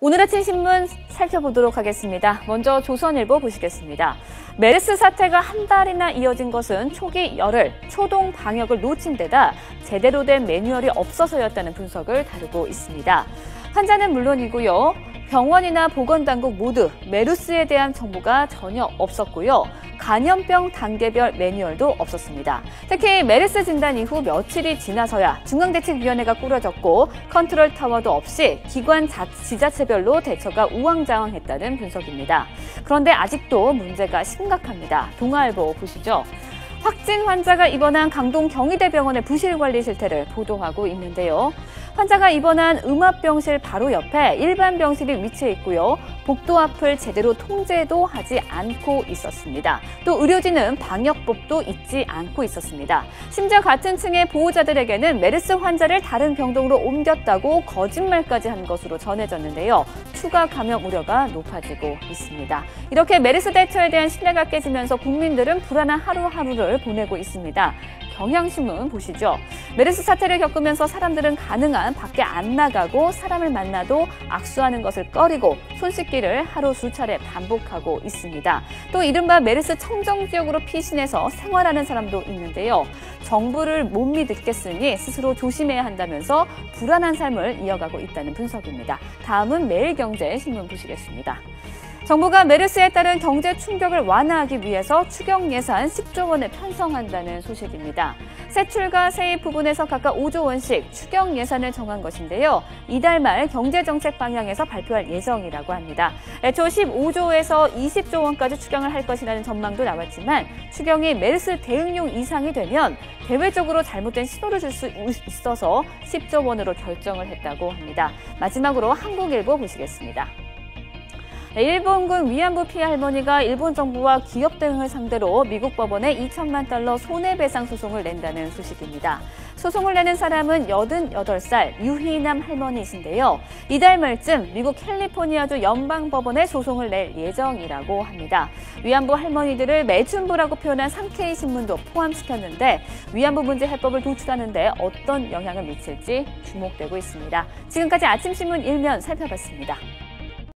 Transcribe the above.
오늘 아침 신문 살펴보도록 하겠습니다. 먼저 조선일보 보시겠습니다. 메르스 사태가 한 달이나 이어진 것은 초기 열흘, 초동 방역을 놓친 데다 제대로 된 매뉴얼이 없어서였다는 분석을 다루고 있습니다. 환자는 물론이고요. 병원이나 보건당국 모두 메르스에 대한 정보가 전혀 없었고요. 감염병 단계별 매뉴얼도 없었습니다. 특히 메르스 진단 이후 며칠이 지나서야 중앙대책위원회가 꾸려졌고 컨트롤타워도 없이 기관 지자체별로 대처가 우왕좌왕했다는 분석입니다. 그런데 아직도 문제가 심각합니다. 동아일보 보시죠. 확진 환자가 입원한 강동 경희대병원의 부실관리 실태를 보도하고 있는데요. 환자가 입원한 음압병실 바로 옆에 일반 병실이 위치해 있고요. 복도 앞을 제대로 통제도 하지 않고 있었습니다. 또 의료진은 방역법도 잊지 않고 있었습니다. 심지어 같은 층의 보호자들에게는 메르스 환자를 다른 병동으로 옮겼다고 거짓말까지 한 것으로 전해졌는데요. 추가 감염 우려가 높아지고 있습니다. 이렇게 메르스 대처에 대한 신뢰가 깨지면서 국민들은 불안한 하루하루를 보내고 있습니다. 경향신문 보시죠. 메르스 사태를 겪으면서 사람들은 가능한 밖에 안 나가고 사람을 만나도 악수하는 것을 꺼리고 손 씻기를 하루 수차례 반복하고 있습니다. 또 이른바 메르스 청정지역으로 피신해서 생활하는 사람도 있는데요. 정부를 못 믿겠으니 스스로 조심해야 한다면서 불안한 삶을 이어가고 있다는 분석입니다. 다음은 매일경제신문 보시겠습니다. 정부가 메르스에 따른 경제 충격을 완화하기 위해서 추경 예산 10조 원을 편성한다는 소식입니다. 세출과 세입 부분에서 각각 5조 원씩 추경 예산을 정한 것인데요. 이달 말 경제정책 방향에서 발표할 예정이라고 합니다. 애초 15조에서 20조 원까지 추경을 할 것이라는 전망도 나왔지만 추경이 메르스 대응용 이상이 되면 대외적으로 잘못된 신호를 줄 수 있어서 10조 원으로 결정을 했다고 합니다. 마지막으로 한국일보 보시겠습니다. 일본군 위안부 피해 할머니가 일본 정부와 기업 등을 상대로 미국 법원에 2천만 달러 손해배상 소송을 낸다는 소식입니다. 소송을 내는 사람은 88살 유희남 할머니이신데요. 이달 말쯤 미국 캘리포니아주 연방법원에 소송을 낼 예정이라고 합니다. 위안부 할머니들을 매춘부라고 표현한 상케이 신문도 포함시켰는데 위안부 문제 해법을 도출하는 데 어떤 영향을 미칠지 주목되고 있습니다. 지금까지 아침신문 일면 살펴봤습니다.